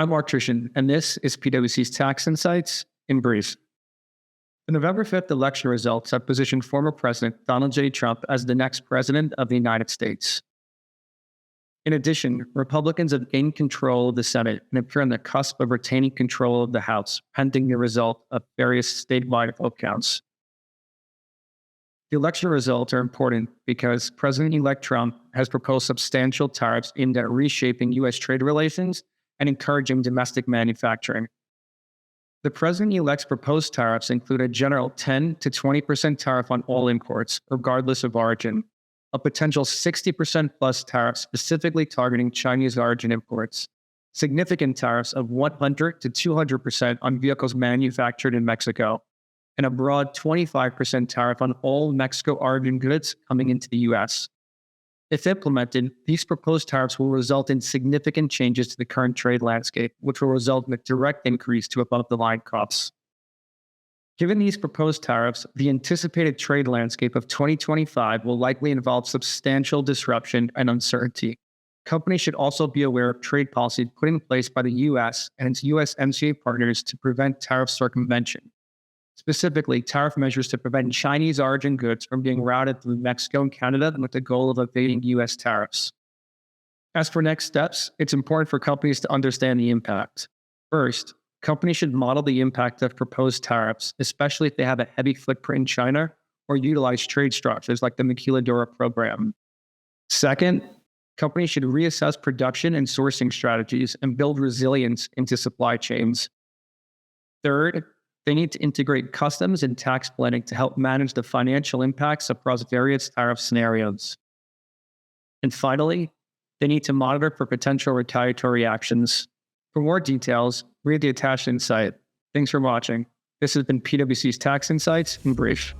I'm Mark Trishan, and this is PwC's Tax Insights in brief. The November 5th election results have positioned former President Donald J. Trump as the next president of the United States. In addition, Republicans have gained control of the Senate and appear on the cusp of retaining control of the House, pending the result of various statewide vote counts. The election results are important because President-elect Trump has proposed substantial tariffs aimed at reshaping U.S. trade relations and encouraging domestic manufacturing. The president-elect's proposed tariffs include a general 10 to 20% tariff on all imports, regardless of origin, a potential 60% plus tariff specifically targeting Chinese origin imports, significant tariffs of 100 to 200% on vehicles manufactured in Mexico, and a broad 25% tariff on all Mexico origin goods coming into the U.S. If implemented, these proposed tariffs will result in significant changes to the current trade landscape, which will result in a direct increase to above-the-line costs. Given these proposed tariffs, the anticipated trade landscape of 2025 will likely involve substantial disruption and uncertainty. Companies should also be aware of trade policies put in place by the U.S. and its USMCA partners to prevent tariff circumvention. Specifically, tariff measures to prevent Chinese origin goods from being routed through Mexico and Canada with the goal of evading U.S. tariffs. As for next steps, it's important for companies to understand the impact. First, companies should model the impact of proposed tariffs, especially if they have a heavy footprint in China or utilize trade structures like the Maquiladora program. Second, companies should reassess production and sourcing strategies and build resilience into supply chains. Third, they need to integrate customs and tax planning to help manage the financial impacts across various tariff scenarios. And finally, they need to monitor for potential retaliatory actions. For more details, read the attached insight. Thanks for watching. This has been PwC's Tax Insights in brief.